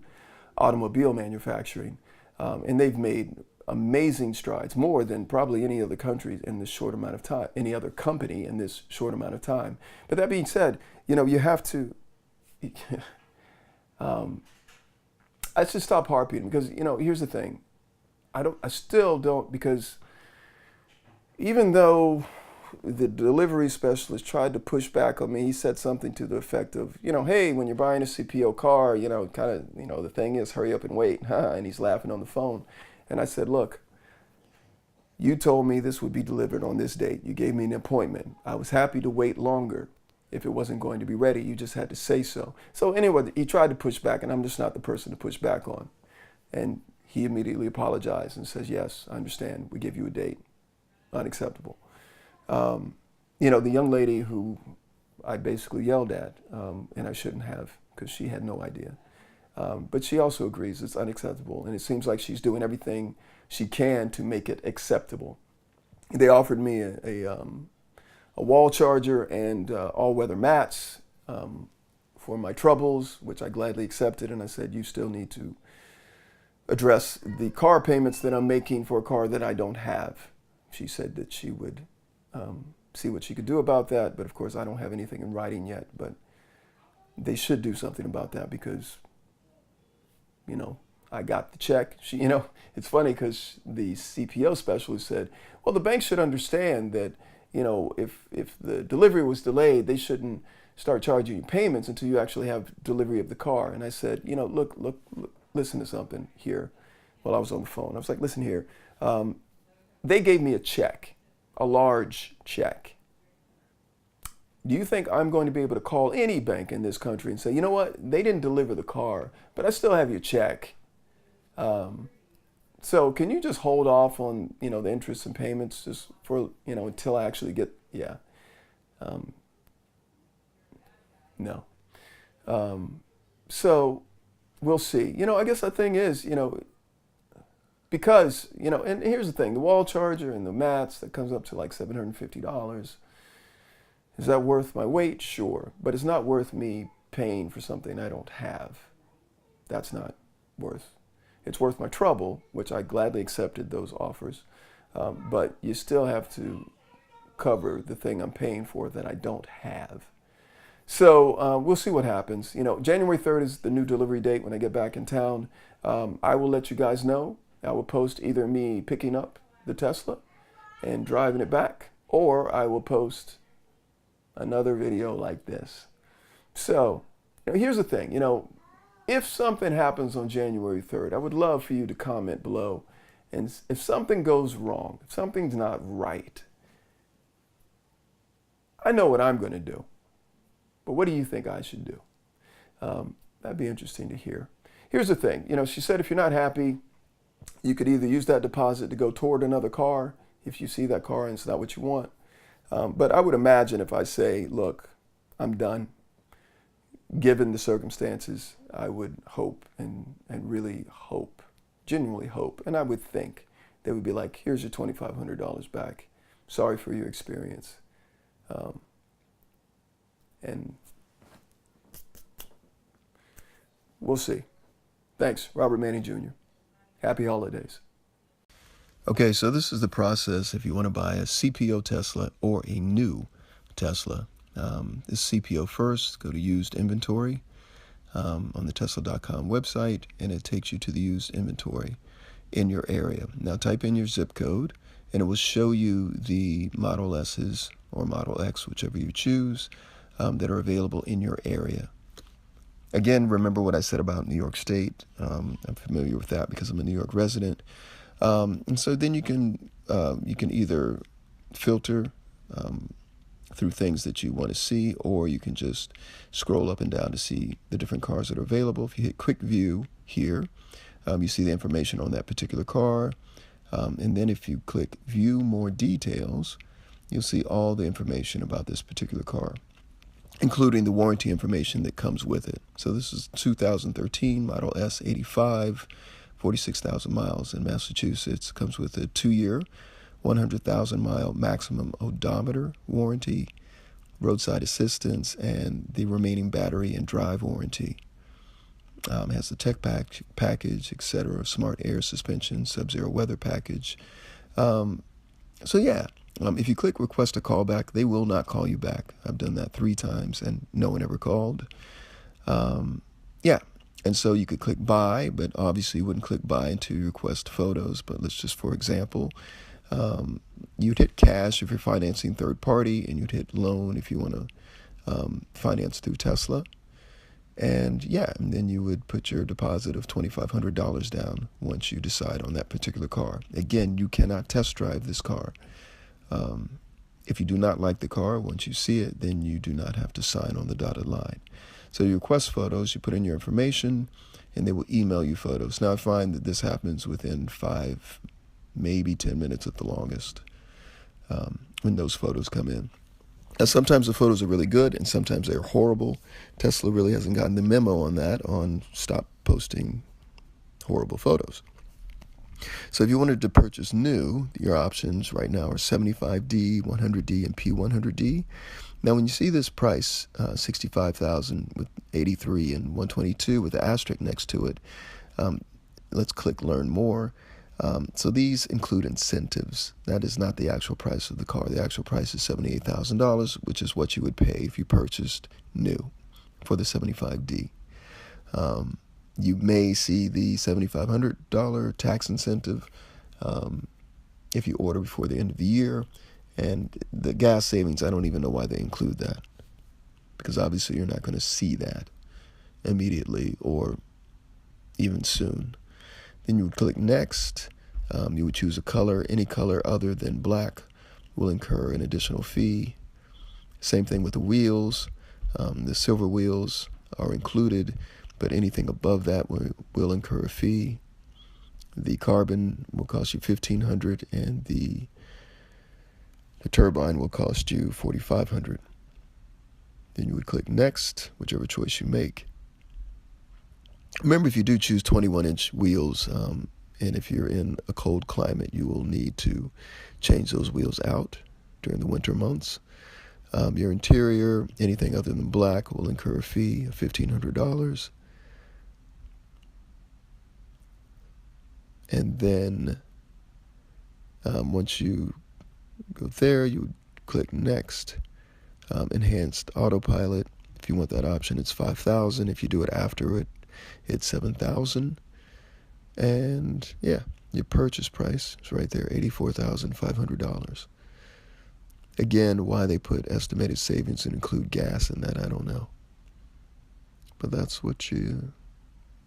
automobile manufacturing, and they've made amazing strides, more than probably any other country in this short amount of time, any other company in this short amount of time. But that being said, you have to, I should stop harping because, here's the thing. I still don't, because even though the delivery specialist tried to push back on me, he said something to the effect of, hey, when you're buying a CPO car, the thing is hurry up and wait, and he's laughing on the phone. And I said, look, you told me this would be delivered on this date. You gave me an appointment. I was happy to wait longer if it wasn't going to be ready. You just had to say so. So anyway, he tried to push back, and I'm just not the person to push back on. And he immediately apologized and says, yes, I understand. We give you a date. Unacceptable. The young lady who I basically yelled at, and I shouldn't have, because she had no idea. But she also agrees it's unacceptable, and it seems like she's doing everything she can to make it acceptable. They offered me a wall charger and all-weather mats for my troubles, which I gladly accepted, and I said, you still need to address the car payments that I'm making for a car that I don't have. She said that she would see what she could do about that, but of course I don't have anything in writing yet, but they should do something about that because, you know, I got the check. It's funny because the CPO specialist said, well, the bank should understand that, if the delivery was delayed, they shouldn't start charging you payments until you actually have delivery of the car. And I said, look, listen to something here. While I was on the phone, I was like, listen here. They gave me a check, a large check. Do you think I'm going to be able to call any bank in this country and say, you know what, they didn't deliver the car, but I still have your check. So can you just hold off on, the interest and payments just for, until I actually get, no. So we'll see. I guess the thing is, because, and here's the thing, the wall charger and the mats, that comes up to like $750. Is that worth my weight? Sure. But it's not worth me paying for something I don't have. That's not worth. It's worth my trouble, which I gladly accepted those offers. But you still have to cover the thing I'm paying for that I don't have. So we'll see what happens. January 3rd is the new delivery date when I get back in town. I will let you guys know. I will post either me picking up the Tesla and driving it back, or I will post another video like this. So, here's the thing, if something happens on January 3rd, I would love for you to comment below. And if something goes wrong, if something's not right, I know what I'm going to do. But what do you think I should do? That'd be interesting to hear. Here's the thing, she said if you're not happy, you could either use that deposit to go toward another car if you see that car and it's not what you want. But I would imagine if I say, look, I'm done, given the circumstances, I would hope and really hope, genuinely hope, and I would think they would be like, here's your $2,500 back. Sorry for your experience. And we'll see. Thanks, Robert Manning Jr. Happy holidays. Okay, so this is the process if you want to buy a CPO Tesla or a new Tesla. This CPO first, go to used inventory on the Tesla.com website, and it takes you to the used inventory in your area. Now type in your zip code, and it will show you the Model S's or Model X, whichever you choose, that are available in your area. Again, remember what I said about New York State. I'm familiar with that because I'm a New York resident. And so then you can either filter through things that you want to see, or you can just scroll up and down to see the different cars that are available. If you hit quick view here, you see the information on that particular car. And then if you click view more details, you'll see all the information about this particular car, including the warranty information that comes with it. So this is 2013 Model S 85. 46,000 miles in Massachusetts. Comes with a 2-year, 100,000 mile maximum odometer warranty, roadside assistance, and the remaining battery and drive warranty. Has the tech package, etc., smart air suspension, sub-zero weather package. If you click request a callback, they will not call you back. I've done that 3 times and no one ever called. And so you could click buy, but obviously you wouldn't click buy until you request photos. But let's just, for example, you'd hit cash if you're financing third party, and you'd hit loan if you want to finance through Tesla. And then you would put your deposit of $2,500 down once you decide on that particular car. Again, you cannot test drive this car. If you do not like the car, once you see it, then you do not have to sign on the dotted line. So you request photos, you put in your information, and they will email you photos. Now I find that this happens within 5, maybe 10 minutes at the longest when those photos come in. Now, sometimes the photos are really good and sometimes they're horrible. Tesla really hasn't gotten the memo on that, on stop posting horrible photos. So if you wanted to purchase new, your options right now are 75D, 100D, and P100D. Now, when you see this price, 65,000 with 83 and 122 with the asterisk next to it, let's click Learn More. So these include incentives. That is not the actual price of the car. The actual price is $78,000, which is what you would pay if you purchased new for the 75D. You may see the $7,500 tax incentive if you order before the end of the year. And the gas savings, I don't even know why they include that, because obviously you're not going to see that immediately or even soon. Then you would click Next. You would choose a color. Any color other than black will incur an additional fee. Same thing with the wheels. The silver wheels are included, but anything above that will incur a fee. The carbon will cost you $1,500, and the turbine will cost you $4,500. Then you would click Next, whichever choice you make. Remember, if you do choose 21-inch wheels, and if you're in a cold climate, you will need to change those wheels out during the winter months. Your interior, anything other than black, will incur a fee of $1,500. And then once you go there, you would click Next. Enhanced Autopilot, if you want that option, it's $5,000. If you do it after it, it's $7,000. And yeah, your purchase price is right there, $84,500. Again, why they put estimated savings and include gas in that, I don't know. But that's what you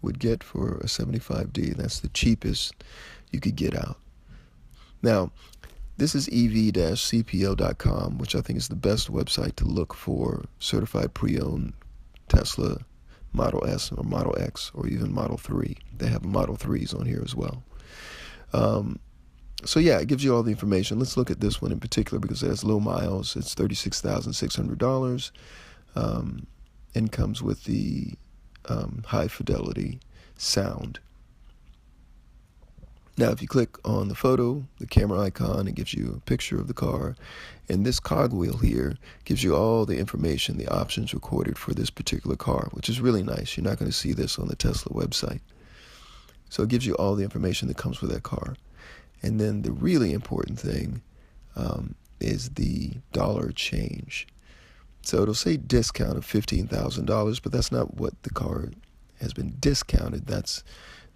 would get for a 75D. That's the cheapest you could get out. Now, this is ev-cpo.com, which I think is the best website to look for certified pre-owned Tesla Model S or Model X or even Model 3. They have Model 3s on here as well. So yeah, it gives you all the information. Let's look at this one in particular because it has low miles. It's $36,600 and comes with the high fidelity sound. Now, if you click on the photo, the camera icon, it gives you a picture of the car. And this cogwheel here gives you all the information, the options recorded for this particular car, which is really nice. You're not going to see this on the Tesla website. So it gives you all the information that comes with that car. And then the really important thing is the dollar change. So it'll say discount of $15,000, but that's not what the car has been discounted. That's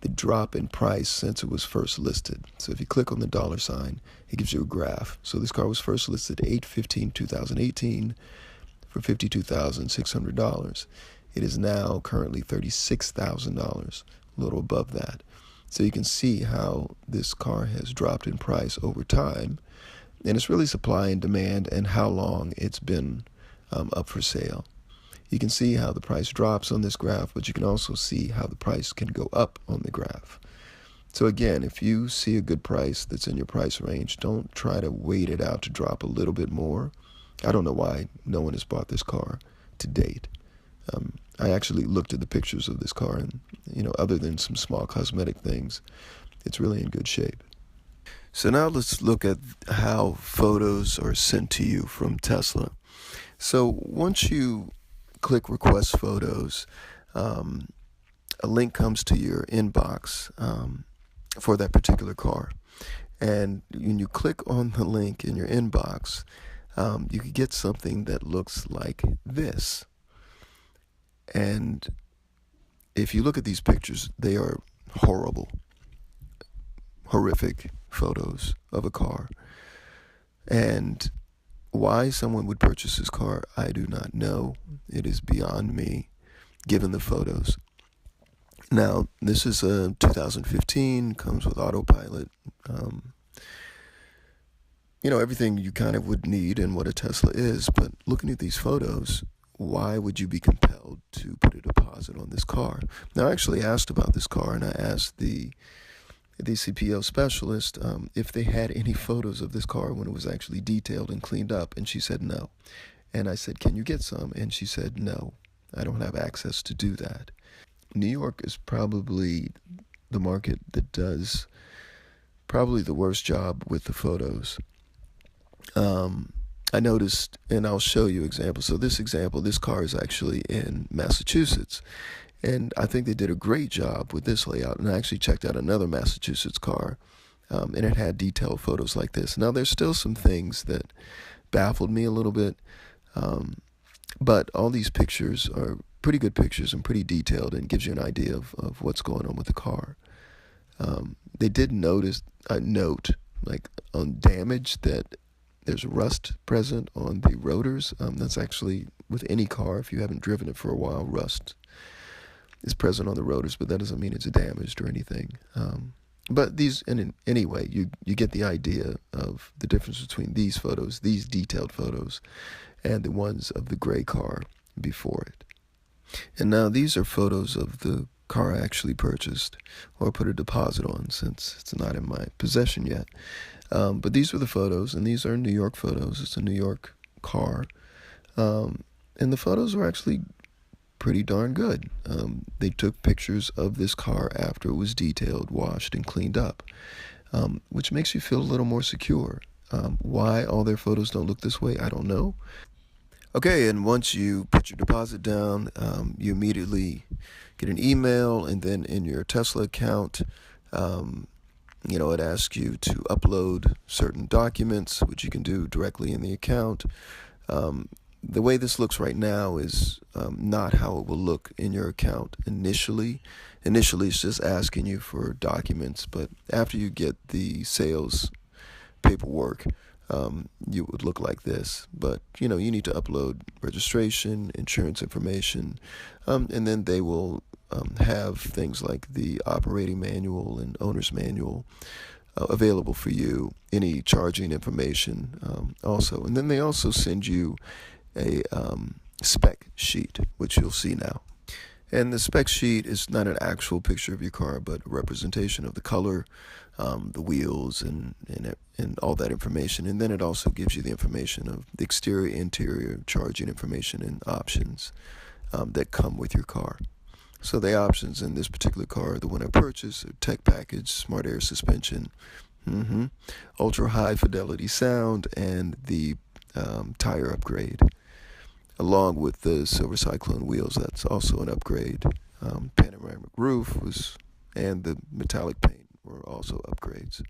the drop in price since it was first listed. So if you click on the dollar sign, it gives you a graph. So this car was first listed 8/15/2018 for $52,600. It is now currently $36,000, a little above that. So you can see how this car has dropped in price over time. And it's really supply and demand and how long it's been up for sale. You can see how the price drops on this graph, but you can also see how the price can go up on the graph. So again, if you see a good price that's in your price range, don't try to wait it out to drop a little bit more. I don't know why no one has bought this car to date. I actually looked at the pictures of this car and, other than some small cosmetic things, it's really in good shape. So now let's look at how photos are sent to you from Tesla. So once you click Request Photos, a link comes to your inbox for that particular car. And when you click on the link in your inbox, you can get something that looks like this. And if you look at these pictures, they are horrible, horrific photos of a car. And why someone would purchase this car, I do not know. It is beyond me, given the photos. Now, this is a 2015, comes with Autopilot. Everything you kind of would need in what a Tesla is. But looking at these photos, why would you be compelled to put a deposit on this car? Now, I actually asked about this car, and I asked the CPO specialist if they had any photos of this car when it was actually detailed and cleaned up, and she said no. And I said, can you get some? And she said, no, I don't have access to do that. New York is probably the market that does probably the worst job with the photos. I noticed, and I'll show you examples. So this car is actually in Massachusetts. And I think they did a great job with this layout. And I actually checked out another Massachusetts car, and it had detailed photos like this. Now, there's still some things that baffled me a little bit, but all these pictures are pretty good pictures and pretty detailed, and gives you an idea of what's going on with the car. They did note, like on damage, that there's rust present on the rotors. That's actually with any car, if you haven't driven it for a while, rust is present on the rotors, but that doesn't mean it's damaged or anything. But these, and anyway, you get the idea of the difference between these photos, these detailed photos, and the ones of the gray car before it. And now these are photos of the car I actually purchased or put a deposit on, since it's not in my possession yet. But these were the photos, and these are New York photos. It's a New York car. And the photos were actually pretty darn good. They took pictures of this car after it was detailed, washed, and cleaned up, which makes you feel a little more secure. Why all their photos don't look this way, I don't know. Okay, and once you put your deposit down, you immediately get an email, and then in your Tesla account, it asks you to upload certain documents, which you can do directly in the account. The way this looks right now is not how it will look in your account initially. Initially, it's just asking you for documents, but after you get the sales paperwork, you would look like this. But, you need to upload registration, insurance information, and then they will have things like the operating manual and owner's manual available for you, any charging information also. And then they also send you a spec sheet, which you'll see now. And the spec sheet is not an actual picture of your car, but a representation of the color, the wheels, and all that information. And then it also gives you the information of the exterior, interior, charging information, and options that come with your car. So the options in this particular car, the one I purchased, are tech package, smart air suspension, ultra high fidelity sound, and the tire upgrade, along with the Silver Cyclone wheels. That's also an upgrade. Panoramic roof and the metallic paint were also upgrades.